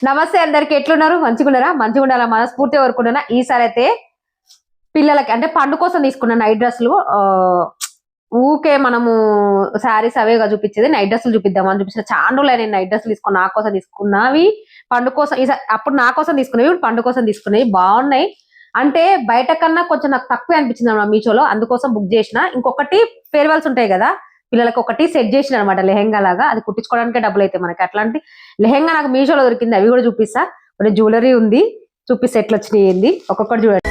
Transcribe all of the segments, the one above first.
నమస్తే అందరికి, ఎట్లున్నారు? మంచిగున్నారా? మంచిగా ఉండాలా మనస్ఫూర్తిగా కోరుకుంటున్నా. ఈసారి అయితే పిల్లలకి అంటే పండు కోసం తీసుకున్న నైట్ డ్రెస్సులు. ఊకే మనము శారీస్ అవేగా చూపించేది, నైట్ డ్రెస్సులు చూపిద్దామని చూపించిన. చాలా రోజులు నేను నైట్ డ్రెస్సులు తీసుకున్నా, నా కోసం తీసుకున్నవి. పండు కోసం అప్పుడు నా కోసం తీసుకునేవి, ఇప్పుడు పండు కోసం తీసుకునేవి బాగున్నాయి. అంటే బయట కన్నా కొంచెం నాకు తక్కువ అనిపించింది అన్నమాట మీషోలో, అందుకోసం బుక్ చేసిన. ఇంకొకటి ఫేర్వెల్స్ ఉంటాయి కదా పిల్లలకి, ఒకటి సెట్ చేసిన అనమాట లెహెంగా లాగా. అది కుట్టించుకోవడానికే డబ్బులు అయితే మనకి. అట్లాంటి లెహెంగా నాకు మీషోలో దొరికింది, అవి కూడా చూపిస్తా. కొన్ని జ్యువెలరీ ఉంది, చూపిస్తా ఎట్లా వచ్చినాయి ఏంది ఒక్కొక్కటి చూడండి.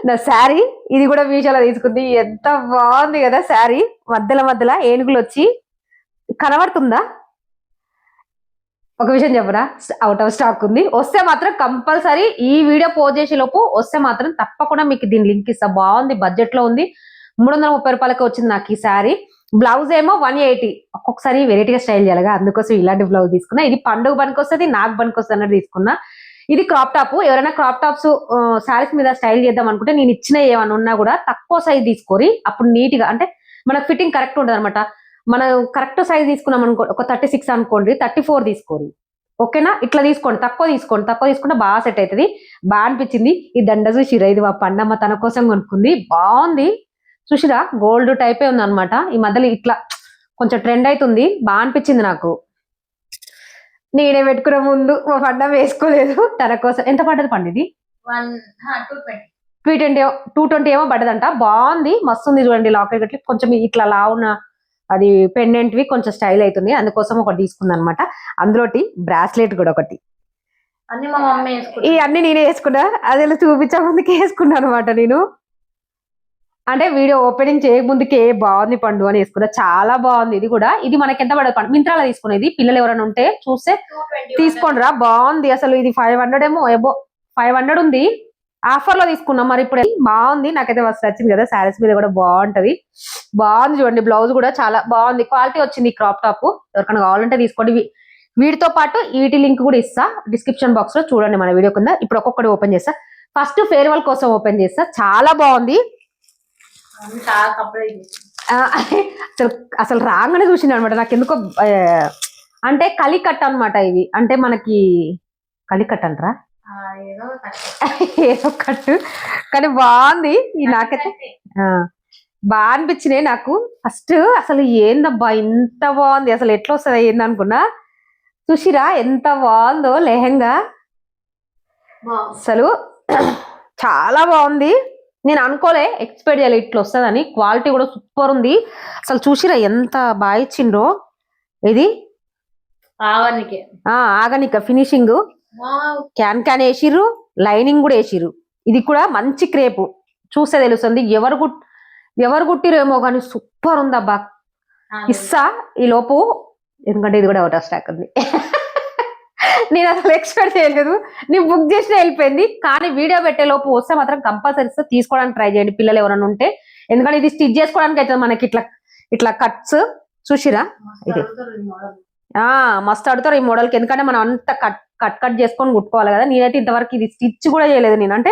నా శారీ ఇది కూడా మీషోలో తీసుకుంది. ఎంత బాగుంది కదా శారీ, మధ్యలో ఏనుగులు వచ్చి కనబడుతుందా? ఒక విషయం చెప్పరా, అవుట్ ఆఫ్ స్టాక్ ఉంది. వస్తే మాత్రం కంపల్సరీ ఈ వీడియో పోస్ట్ చేసే లోపు వస్తే మాత్రం తప్పకుండా మీకు దీని లింక్ ఇస్తా. బాగుంది, బడ్జెట్ లో ఉంది. 330 రూపాయలకి వచ్చింది నాకు ఈ శారీ. బ్లౌజ్ ఏమో 180. ఒక్కొక్కసారి వెరైటీగా స్టైల్ చేయాలిగా, అందుకోసం ఇలాంటి బ్లౌజ్ తీసుకున్నా. ఇది పండుగ పనికి వస్తుంది, నాకు పనికి వస్తుంది అన్నట్టు తీసుకున్నా. ఇది క్రాప్ టాప్. ఎవరైనా క్రాప్ టాప్స్ శారీస్ మీద స్టైల్ చేద్దాం అనుకుంటే నేను ఇచ్చిన ఏమన్నా ఉన్నా కూడా తక్కువ సైజ్ తీసుకోరి, అప్పుడు నీట్ గా అంటే మనకు ఫిట్టింగ్ కరెక్ట్ ఉంటుంది అనమాట. మనం కరెక్ట్ సైజ్ తీసుకున్నాం అనుకో, ఒక 36 అనుకోండి, 34 తీసుకోండి. ఓకేనా? ఇట్లా తీసుకోండి, తక్కువ తీసుకుంటే బాగా సెట్ అవుతుంది. బాగా అనిపించింది. ఈ దండ చూసిరా, ఇది మా పండమ్మ తన కోసం కొనుక్కుంది. బాగుంది చూసిరా, గోల్డ్ టైపే ఉంది అనమాట. ఈ మధ్యలో ఇట్లా కొంచెం ట్రెండ్ అవుతుంది, బాగా అనిపించింది నాకు. నేనే పెట్టుకున్న ముందు మా పండమ్మ వేసుకోలేదు, తన కోసం. ఎంత పడ్డది పండు ఇది? 220 ఏమో పడ్డదంట. బాగుంది, మస్తు ఉంది చూడండి. లాకెట్ గట్ల కొంచెం ఇట్లా లావున అది పెండెంట్ వి కొంచెం స్టైల్ అవుతుంది, అందుకోసం ఒకటి తీసుకుంది అనమాట. అందులోటి బ్రాస్లెట్ కూడా ఒకటి. ఈ అన్ని నేనే వేసుకున్నా, అది చూపించే ముందుకే వేసుకున్నా అనమాట నేను. అంటే వీడియో ఓపెనింగ్ చేయక ముందుకే బాగుంది పండు అని వేసుకున్నా, చాలా బాగుంది. ఇది కూడా, ఇది మనకి ఎంత పడదు పండు? మింత్రాలో తీసుకునేది. పిల్లలు ఎవరైనా ఉంటే చూస్తే తీసుకోండి రా, బాగుంది అసలు. ఇది 500 ఏమో, ఎబో 500 ఉంది. ఆఫర్ లో తీసుకున్నాం మరి. ఇప్పుడు బాగుంది, నాకైతే ఫస్ట్ నచ్చింది కదా. శారీస్ మీద కూడా బాగుంటది. బాగుంది చూడండి, బ్లౌజ్ కూడా చాలా బాగుంది, క్వాలిటీ వచ్చింది. క్రాప్ టాప్ ఎవరికైనా కావాలంటే తీసుకోండి. వీటితో పాటు వీటి లింక్ కూడా ఇస్తా డిస్క్రిప్షన్ బాక్స్ లో, చూడండి మన వీడియో కింద. ఇప్పుడు ఒక్కొక్కటి ఓపెన్ చేస్తా. ఫస్ట్ ఫేర్వెల్ కోసం ఓపెన్ చేస్తా. చాలా బాగుంది. అసలు రాగానే చూసింది అనమాట. నాకు ఎందుకో అంటే కలికట్ అనమాట ఇవి. అంటే మనకి కలికట్ అంటారా, ఏదో కట్టు, కానీ బాగుంది. నాకైతే బాగా అనిపించినాయి నాకు. ఫస్ట్ అసలు ఏందబ్బా ఇంత బాగుంది, అసలు ఎట్లా వస్తుంది ఏందనుకున్నా. చూసిరా ఎంత బాగుందో లెహంగా, అసలు చాలా బాగుంది. నేను అనుకోలే, ఎక్స్పెక్ట్ చేయాలి ఇట్లా వస్తుందని. క్వాలిటీ కూడా సూపర్ ఉంది. అసలు చూసిరా ఎంత బాగా ఇచ్చిండ్రో. ఇది ఆగనిక ఫినిషింగ్, క్యాన్ వేసిర్రు, లైనింగ్ కూడా వేసిర్రు. ఇది కూడా మంచి క్రేపు, చూస్తే తెలుస్తుంది. ఎవరు కుట్టిరేమో కానీ సూపర్ ఉంది అబ్బా. ఇస్తా ఈ లోపు, ఎందుకంటే ఇది కూడా అవుట్ ఆఫ్ స్టాక్ ఉంది. నేను అసలు ఎక్స్పెక్ట్ చేయలేదు, నేను బుక్ చేసిన వెళ్ళిపోయింది. కానీ వీడియో పెట్టే లోపు వస్తే మాత్రం కంపల్సరీ తీసుకోవడానికి ట్రై చేయండి, పిల్లలు ఎవరైనా ఉంటే. ఎందుకంటే ఇది స్టిచ్ చేసుకోవడానికి అవుతుంది మనకి. ఇట్లా ఇట్లా కట్స్ చూసిరా, ఇది మస్తు అడుగుతారు ఈ మోడల్కి. ఎందుకంటే మనం అంత కట్ చేసుకొని కుట్టుకోవాలి కదా. నేనైతే ఇంతవరకు ఇది స్టిచ్ కూడా చేయలేదు, నేను అంటే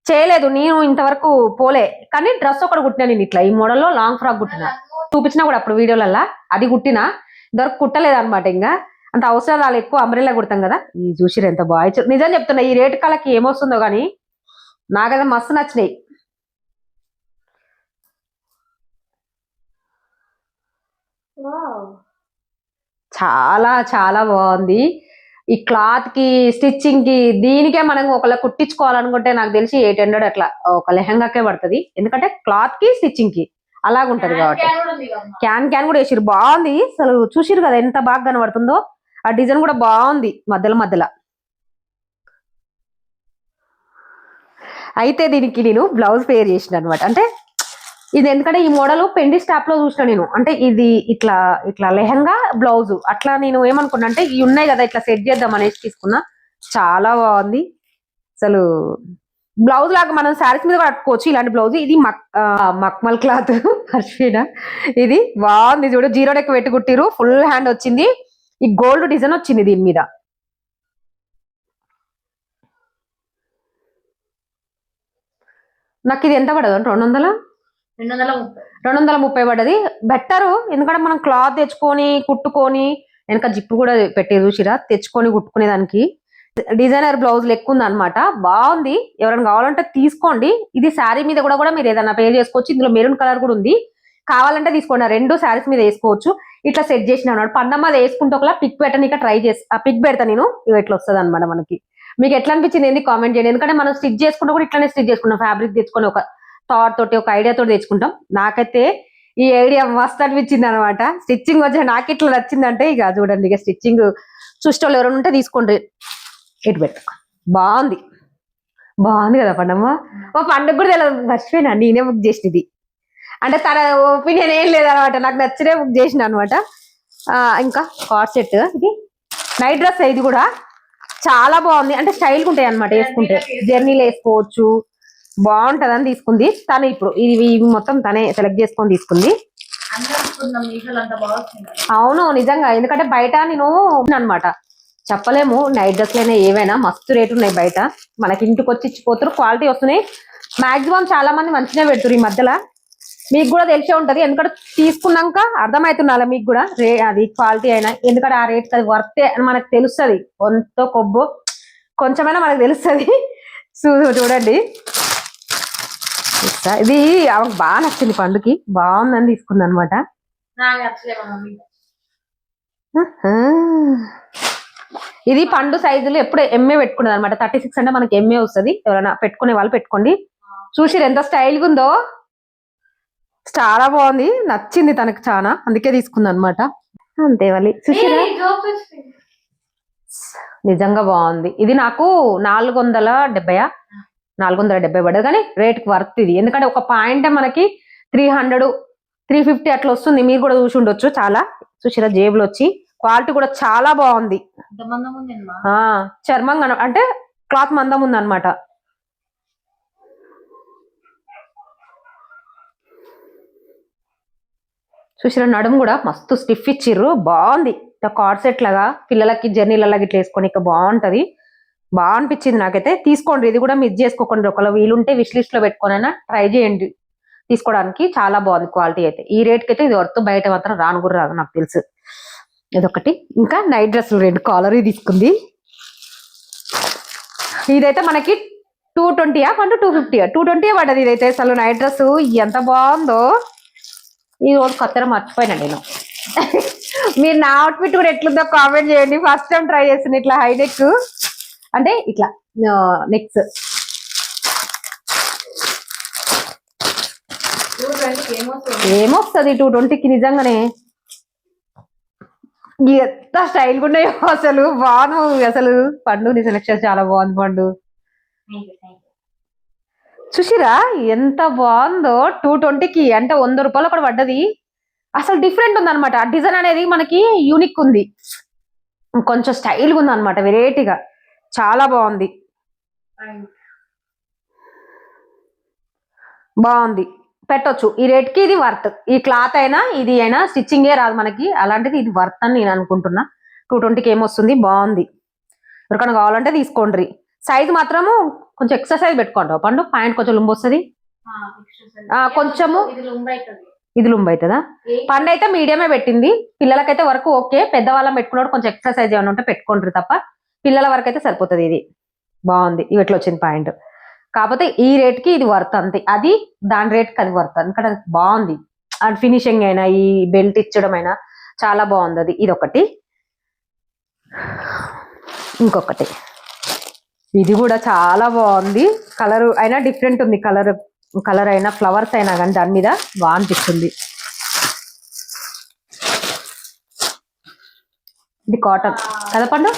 చేయలేదు నేను ఇంతవరకు పోలే. కానీ డ్రెస్ ఒకటి కుట్టినా నేను, ఇట్లా ఈ మోడల్లో లాంగ్ ఫ్రాక్ కుట్టినా, చూపించినా కూడా అప్పుడు వీడియోలల్లా. అది కుట్టినా, ఇంతవరకు కుట్టలేదు అనమాట. ఇంకా అంత అవసరం రాలి, ఎక్కువ అంబ్రెల్లా కుడతాం కదా. ఈ చూసిరు ఎంత బాగా. నిజం చెప్తున్నా, ఈ రేటు కాలకి ఏమొస్తుందో కానీ నాకైతే మస్తు నచ్చినాయి. చాలా చాలా బాగుంది. ఈ క్లాత్ కి, స్టిచ్చింగ్ కి, దీనికే మనం ఒకళ్ళ కుట్టించుకోవాలనుకుంటే నాకు తెలిసి 800 అట్లా ఒక లెహంగాకే పడుతుంది. ఎందుకంటే క్లాత్ కి స్టిచ్చింగ్ కి అలాగుంటది కాబట్టి. క్యాన్ కూడా వేసిరు, బాగుంది. అసలు చూసిరు కదా ఎంత బాగా కనబడుతుందో. ఆ డిజైన్ కూడా బాగుంది మధ్యలో. అయితే దీనికి నేను బ్లౌజ్ పేర్ చేసిన అనమాట. అంటే ఇది ఎందుకంటే ఈ మోడల్ పెండి స్టాప్ లో చూసిన నేను. అంటే ఇది ఇట్లా ఇట్లా లెహంగా బ్లౌజ్ అట్లా నేను ఏమనుకున్నా అంటే ఇవి ఉన్నాయి కదా, ఇట్లా సెట్ చేద్దాం అనేసి తీసుకున్నా. చాలా బాగుంది అసలు. బ్లౌజ్ లాగా మనం శారీస్ మీద కట్టుకోవచ్చు ఇలాంటి బ్లౌజ్. ఇది మక్మల్ క్లాత్ హర్షీనా. ఇది బాగుంది చూడు, జీరో డెక్ పెట్టి కుట్టిరు, ఫుల్ హ్యాండ్ వచ్చింది. ఈ గోల్డ్ డిజైన్ వచ్చింది దీని మీద. నాకు ఇది ఎంత పడదు? 200 230 పడ్డది. బెటరు, ఎందుకంటే మనం క్లాత్ తెచ్చుకొని కుట్టుకొని వెనక జిప్పు కూడా పెట్టేది చూసిరా, తెచ్చుకొని కుట్టుకునే దానికి. డిజైనర్ బ్లౌజ్ లెక్క ఉంది అనమాట, బాగుంది. ఎవరైనా కావాలంటే తీసుకోండి. ఇది శారీ మీద కూడా మీరు ఏదైనా పేర్ చేసుకోవచ్చు. ఇందులో మెరూన్ కలర్ కూడా ఉంది, కావాలంటే తీసుకోండి. 2 శారీస్ మీద వేసుకోవచ్చు. ఇట్లా సెట్ చేసిన అన్నాడు. పండమ్మ అది వేసుకుంటే ఒకలా పిక్ పెట్టనీక ట్రై చేసి ఆ పిక్ పెడతా నేను, ఇట్లా వస్తుంది అనమాట మనకి. మీకు ఎట్లా అనిపించింది ఏంది కామెంట్ చేయండి. ఎందుకంటే మనం స్టిచ్ చేసుకుంటే కూడా ఇట్లానే స్టిచ్ చేసుకుంటాం, ఫ్యాబ్రిక్ తెచ్చుకొని ఒక థాట్ తోటి ఒక ఐడియా తోటి తెచ్చుకుంటాం. నాకైతే ఈ ఐడియా మస్త్ అనిపించింది అనమాట. స్టిచ్చింగ్ వచ్చి నాకు ఇట్లా నచ్చిందంటే ఇక చూడండి, ఇక స్టిచ్చింగ్ చూసేటోళ్ళు ఎవరైనా ఉంటే తీసుకోండి. ఇటు పెట్టు, బాగుంది కదా పండమ్మ. మా పండుగ కూడా తెలియదు, మర్చిపోయినా నేనే బుక్ చేసినది. అంటే తన ఒపీనియన్ ఏం లేదనమాట, నాకు నచ్చినే బుక్ చేసిన అనమాట. ఇంకా కార్డ్ సెట్, ఇది నైట్ డ్రెస్. ఇది కూడా చాలా బాగుంది, అంటే స్టైల్గా ఉంటాయి అనమాట, వేసుకుంటే జర్నీలో వేసుకోవచ్చు, బాగుంటది అని తీసుకుంది తను. ఇప్పుడు ఇవి మొత్తం తనే సెలెక్ట్ చేసుకొని తీసుకుంది. అవును నిజంగా, ఎందుకంటే బయట నేను అనమాట చెప్పలేము, నైట్ డ్రెస్లైనా ఏవైనా మస్తు రేటు ఉన్నాయి బయట. మనకి ఇంటికి వచ్చి ఇచ్చిపోతారు, క్వాలిటీ వస్తున్నాయి. మాక్సిమం చాలా మంది మంచిగా పెడుతున్నారు ఈ మధ్యలో, మీకు కూడా తెలిసే ఉంటది. ఎందుకంటే తీసుకున్నాక అర్థమవుతుండాలి మీకు కూడా అది క్వాలిటీ అయినా, ఎందుకంటే ఆ రేట్ అది వర్తే అని మనకు తెలుస్తుంది. కొంత కొబ్బు కొంచెమైనా మనకు తెలుస్తుంది. చూడండి, ఇది ఆమెకు బాగా నచ్చింది, పండుకి బాగుందని తీసుకుంది అనమాట. ఇది పండు సైజులు ఎప్పుడు ఎంఏ పెట్టుకున్నది అనమాట. 36 అంటే మనకి ఎంఏ వస్తుంది. ఎవరైనా పెట్టుకునే వాళ్ళు పెట్టుకోండి. చూసిరు ఎంత స్టైల్గా ఉందో, చాలా బాగుంది, నచ్చింది తనకు చాలా, అందుకే తీసుకుంది అనమాట. అంతే వాళ్ళు చూసిరా, నిజంగా బాగుంది. ఇది నాకు 470 పడ్డది, కానీ రేట్కి వర్త్ ఇది. ఎందుకంటే ఒక పాయింట్ మనకి 300 350 అట్లా వస్తుంది. మీరు కూడా చూసి ఉండొచ్చు. చాలా చూసిరా, జేబులు వచ్చి క్వాలిటీ కూడా చాలా బాగుంది. చర్మం అంటే క్లాత్ మందం ఉంది అనమాట. చూసిరా, నడుము కూడా మస్తు స్టిఫ్ ఇచ్చిర్రు, బాగుంది. కార్డ్ సెట్ లాగా పిల్లలకి జర్నీలలాగా ఇట్లా వేసుకొని ఇక బాగుంటది, బాగా అనిపించింది నాకైతే. తీసుకోండి, ఇది కూడా మిస్ చేసుకోకండి. ఒకవేళ వీలుంటే విష్ లిస్ట్ లో పెట్టుకోనైనా ట్రై చేయండి తీసుకోవడానికి. చాలా బాగుంది క్వాలిటీ అయితే. ఈ రేట్కి అయితే ఇది వర్త్, బయట మాత్రం రాను కూడా రాదు నాకు తెలుసు. ఇదొకటి. ఇంకా నైట్ డ్రెస్లు 2 కాలర్ తీసుకుంది. ఇదైతే మనకి 220 250 220 పడ్డది. ఇదైతే అసలు నైట్ డ్రెస్ ఎంత బాగుందో. ఈ రోజు కొత్తగా మర్చిపోయినా నేను. మీరు నా అవుట్ఫిట్ కూడా ఎట్లుందో కామెంట్ చేయండి. ఫస్ట్ టైం ట్రై చేస్తుంది ఇట్లా హై నెక్, అంటే ఇట్లా నెక్స్. ఏమొస్తుంది 220కి నిజంగానే, ఎంత స్టైల్గా ఉన్నాయో అసలు. బాను అసలు పండు, నీ సెలెక్షన్ చాలా బాగుంది పండు. చూసిరా ఎంత బాగుందో. 220కి అంటే 100 రూపాయలు ఒకటి పడ్డది. అసలు డిఫరెంట్ ఉంది అనమాట. ఆ డిజైన్ అనేది మనకి యూనిక్ ఉంది, కొంచెం స్టైల్గా ఉంది అనమాట, వెరైటీగా చాలా బాగుంది. పెట్టొచ్చు ఈ రేట్కి. ఇది వర్త్. ఈ క్లాత్ అయినా ఇది అయినా స్టిచ్చింగే రాదు మనకి, అలాంటిది ఇది వర్త్ అని నేను అనుకుంటున్నా. 220కి ఏమొస్తుంది, బాగుంది. ఎవరికైనా కావాలంటే తీసుకోండి. సైజ్ మాత్రము కొంచెం ఎక్స్ట్రా సైజ్ పెట్టుకోండి పండు. ప్యాంట్ కొంచెం లుంబు వస్తుంది, కొంచెము ఇది లుంబు అవుతుందా. పండు అయితే మీడియమే పెట్టింది. పిల్లలకైతే వరకు ఓకే, పెద్దవాళ్ళం పెట్టుకున్నాడు కొంచెం ఎక్స్ట్రా సైజ్ ఏమైనా ఉంటే పెట్టుకోండి తప్ప, పిల్లల వరకు అయితే సరిపోతుంది. ఇది బాగుంది, ఇవి ఎట్లా వచ్చింది పాయింట్. కాకపోతే ఈ రేట్కి ఇది వర్త్ అంతే, అది దాని రేట్కి అది వర్త్. ఎందుకంటే బాగుంది, అండ్ ఫినిషింగ్ అయినా ఈ బెల్ట్ ఇచ్చడం అయినా చాలా బాగుంది. అది ఇదొకటి. ఇంకొకటి ఇది కూడా చాలా బాగుంది. కలర్ అయినా డిఫరెంట్ ఉంది, కలర్ అయినా ఫ్లవర్స్ అయినా కానీ దాని మీద బాగా అనిపిస్తుంది. ఇది కాటన్ కదా పండు.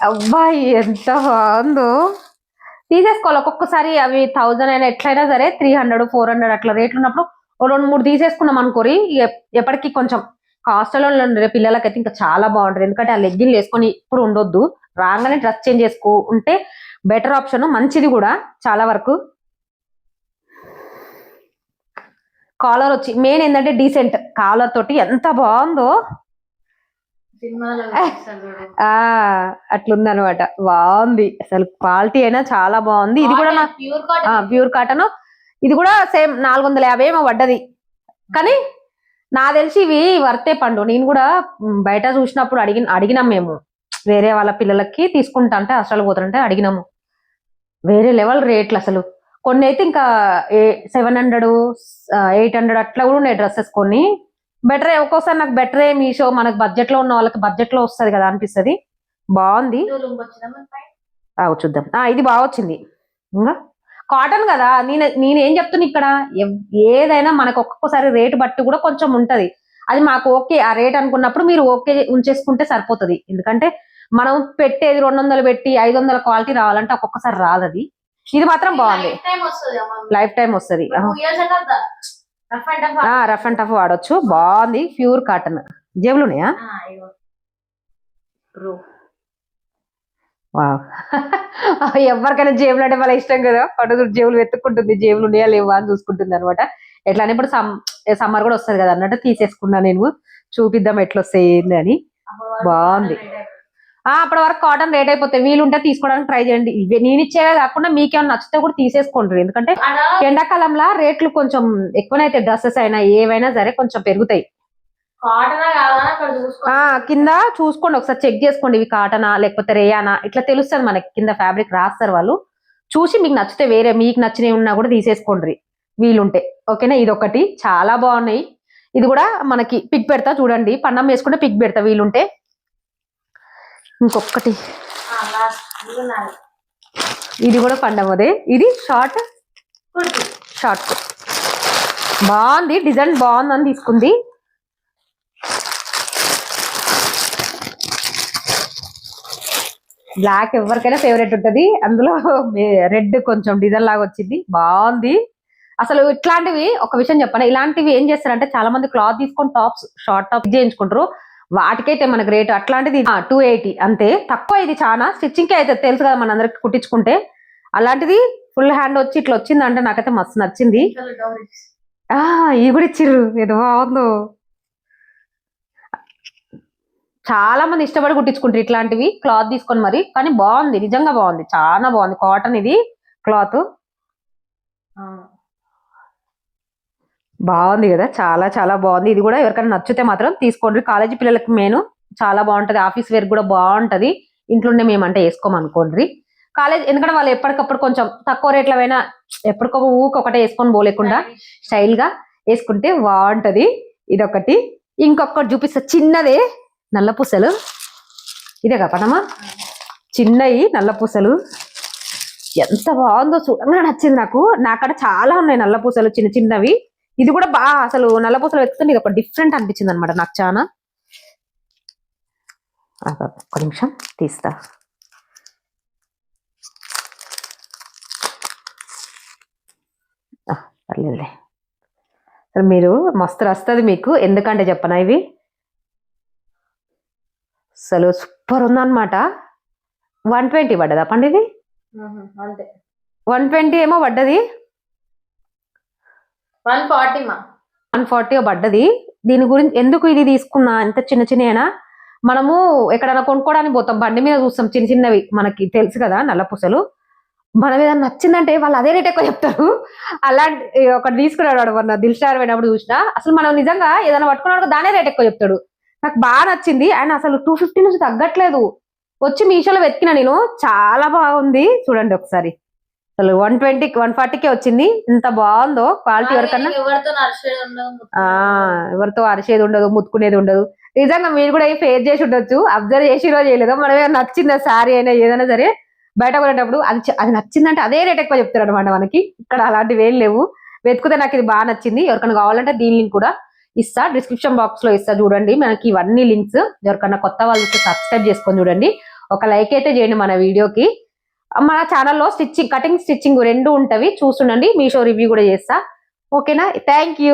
అబ్బాయి ఎంత బాగుందో. తీసేసుకోవాలి ఒక్కొక్కసారి, అవి 1000 అయినా ఎట్లయినా సరే 300 400 అట్లా రేట్లు ఉన్నప్పుడు 2-3 తీసేసుకున్నాం అనుకోరి, ఎప్పటికీ కొంచెం హాస్టల్లో ఉండే పిల్లలకైతే ఇంకా చాలా బాగుంటుంది. ఎందుకంటే ఆ లెగ్గిన్లు వేసుకొని ఇప్పుడు ఉండొద్దు, రాగానే డ్రెస్ చేంజ్ చేసుకుంటే బెటర్ ఆప్షన్, మంచిది కూడా చాలా వరకు. కాలర్ వచ్చి మెయిన్ ఏంటంటే డీసెంట్ కాలర్ తోటి ఎంత బాగుందో. ఆ అట్లుందనమాట. బాగుంది అసలు, క్వాలిటీ అయినా చాలా బాగుంది. ఇది కూడా ప్యూర్ కాటన్. ఇది కూడా సేమ్ 450 ఏమో పడ్డది. కానీ నా తెలిసి ఇవి వర్తే పండు. నేను కూడా బయట చూసినప్పుడు అడిగినాం మేము, వేరే వాళ్ళ పిల్లలకి తీసుకుంటా అంటే హాస్టల్ పోతారంటే అడిగినాము. వేరే లెవెల్ రేట్లు అసలు. కొన్ని అయితే ఇంకా 700 800 అట్లా కూడా ఉన్నాయి డ్రెస్సెస్. కొన్ని బెటరే, ఒక్కోసారి నాకు బెటరే మీషో, మనకు బడ్జెట్ లో ఉన్న వాళ్ళకి బడ్జెట్ లో వస్తుంది కదా అనిపిస్తుంది. బాగుంది. చూద్దాం. ఇది బాగా వచ్చింది. ఇంకా కాటన్ కదా, నేనేం చెప్తున్నా ఇక్కడ, ఏదైనా మనకు ఒక్కొక్కసారి రేటు బట్టి కూడా కొంచెం ఉంటది. అది మాకు ఓకే ఆ రేట్ అనుకున్నప్పుడు మీరు ఓకే ఉంచేసుకుంటే సరిపోతుంది. ఎందుకంటే మనం పెట్టేది 200 పెట్టి 500 క్వాలిటీ రావాలంటే ఒక్కొక్కసారి రాదు. అది ఇది మాత్రం బాగుంది, లైఫ్ టైం వస్తుంది. రఫ్ అండ్ టఫ్ వాడచ్చు. బాగుంది, ప్యూర్ కాటన్. జేబులు ఉన్నాయా? ఎవరికైనా జేబులు అంటే వాళ్ళ ఇష్టం కదా, పట్టు జేబులు వెతుక్కుంటుంది, జేబులు ఉన్నాయా లేవా అని చూసుకుంటుంది అనమాట. ఎట్లా ఇప్పుడు సమ్మర్ కూడా వస్తుంది కదా అన్నట్టు తీసేసుకున్నా నేను, చూపిద్దాం ఎట్లా వస్తాయి ఏంది అని. బాగుంది. అప్పటి వరకు కాటన్ రేట్ అయిపోతాయి. వీలుంటే తీసుకోవడానికి ట్రై చేయండి. నేను ఇచ్చేవే కాకుండా మీకేమైనా నచ్చితే కూడా తీసేసుకోండి. ఎందుకంటే ఎండాకాలంలో రేట్లు కొంచెం ఎక్కువనైతే, డ్రెస్సెస్ అయినా ఏవైనా సరే కొంచెం పెరుగుతాయి. కింద చూసుకోండి ఒకసారి, చెక్ చేసుకోండి ఇవి కాటనా లేకపోతే రేయానా, ఇట్లా తెలుస్తుంది మనకి. కింద ఫ్యాబ్రిక్ రాస్తారు వాళ్ళు, చూసి మీకు నచ్చితే వేరే మీకు నచ్చినవి ఉన్నా కూడా తీసేసుకోండి వీలుంటే. ఓకేనా? ఇది ఒకటి చాలా బాగున్నాయి. ఇది కూడా మనకి పిక్ పెడతా చూడండి, పన్నం వేసుకుంటే పిక్ పెడతా వీలుంటే. ఇంకొకటి ఇది కూడా పండమదే. ఇది షార్ట్ బాగుంది, డిజైన్ బాగుందని తీసుకుంది. బ్లాక్ ఎవరికైనా ఫేవరెట్ ఉంటుంది, అందులో రెడ్ కొంచెం డిజైన్ లాగా వచ్చింది. బాగుంది అసలు. ఇట్లాంటివి ఒక విషయం చెప్పండి, ఇలాంటివి ఏం చేస్తారంటే చాలా మంది క్లాత్ తీసుకొని టాప్స్, షార్ట్ టాప్ చేయించుకుంటారు. వాటికైతే మనకు రేటు అట్లాంటిది 280 అంతే, తక్కువ. ఇది చాలా స్టిచ్చింగ్కే అయితే తెలుసు కదా మనందరికి కుట్టించుకుంటే. అలాంటిది ఫుల్ హ్యాండ్ వచ్చి ఇట్లా వచ్చిందంటే నాకైతే మస్తు నచ్చింది. ఇది కూడా ఇచ్చిర్రు, ఏదో బాగుందో. చాలా మంది ఇష్టపడి కుట్టించుకుంటారు ఇట్లాంటివి క్లాత్ తీసుకొని మరి. కానీ బాగుంది, నిజంగా బాగుంది, చాలా బాగుంది. కాటన్ ఇది క్లాత్ బాగుంది కదా, చాలా చాలా బాగుంది. ఇది కూడా ఎవరికైనా నచ్చితే మాత్రం తీసుకోండి. కాలేజీ పిల్లలకి మెయిన్ చాలా బాగుంటది, ఆఫీస్ వేర్ కూడా బాగుంటది. ఇంట్లోనే మేమంటే వేసుకోమనుకోండి కాలేజ్, ఎందుకంటే వాళ్ళు ఎప్పటికప్పుడు కొంచెం తక్కువ రేట్ల అయినా ఎప్పటికొక ఒకటే వేసుకొని పోలేకుండా స్టైల్ గా వేసుకుంటే బాగుంటది. ఇదొకటి. ఇంకొకటి చూపిస్తా, చిన్నదే నల్ల పూసలు. ఇదే కాపనమ్మా, చిన్నవి నల్ల పూసలు. ఎంత బాగుందో, చూడంగా నచ్చింది నాకు. నాకడ చాలా ఉన్నాయి నల్ల పూసలు చిన్న చిన్నవి. ఇది కూడా బాగా అసలు నల్ల పూసలు వెతుకుతుంటే ఇది ఒక డిఫరెంట్ అనిపించింది అనమాట నాకు చాలా. ఒక్క నిమిషం తీస్తా. పర్లేదులే, మీరు మస్తు వస్తుంది మీకు. ఎందుకంటే చెప్పనా, ఇవి అసలు సూపర్ ఉందన్నమాట. 120 పడ్డదా పండి? ఇది 120 ఏమో పడ్డది, 140 పడ్డది. దీని గురించి ఎందుకు ఇది తీసుకున్నా, ఎంత చిన్న చిన్ననా మనము ఎక్కడైనా కొనుక్కోవడానికి పోతాం, బండి మీద చూస్తాం చిన్న చిన్నవి, మనకి తెలుసు కదా నల్లపూసలు. మనం ఏదైనా నచ్చిందంటే వాళ్ళు అదే రేట్ ఎక్కువ చెప్తారు. అలాంటి ఒకటి తీసుకున్నాడు మొన్న దిల్షార్ పోయినప్పుడు చూసిన, అసలు మనం నిజంగా ఏదైనా పట్టుకున్నాడు దానే రేట్ ఎక్కువ చెప్తాడు. నాకు బాగా నచ్చింది. ఆయన అసలు 250 నుంచి తగ్గట్లేదు. వచ్చి మీషోలో వెతికిన నేను, చాలా బాగుంది. చూడండి ఒకసారి, అసలు 120 140కే వచ్చింది. ఇంత బాగుందో క్వాలిటీ. ఎవరికన్నా ఎవరితో అరిచేది ఉండదు, ముట్టుకునేది ఉండదు. నిజంగా మీరు కూడా ఫేస్ చేసి ఉండొచ్చు, అబ్జర్వ్ చేసిరో చేయలేదో. మనం ఏమైనా నచ్చిందా శారీ అయినా ఏదైనా సరే బయట కొనేటప్పుడు అది నచ్చిందంటే అదే రేట్ ఎక్కువ చెప్తారు అనమాట మనకి. ఇక్కడ అలాంటివి ఏం లేవు. వెతుకుతే నాకు ఇది బాగా నచ్చింది. ఎవరికైనా కావాలంటే దీని లింక్ కూడా ఇస్తా, డిస్క్రిప్షన్ బాక్స్ లో ఇస్తా చూడండి. మనకి ఇవన్నీ లింక్స్. ఎవరికన్నా కొత్త వాళ్ళు సబ్స్క్రైబ్ చేసుకొని చూడండి, ఒక లైక్ అయితే చేయండి మన వీడియోకి. మన ఛానల్లో కటింగ్ స్టిచ్చింగ్ 2 ఉంటవి, చూస్తుండండి. మీషో రివ్యూ కూడా చేస్తా. ఓకేనా? Thank you.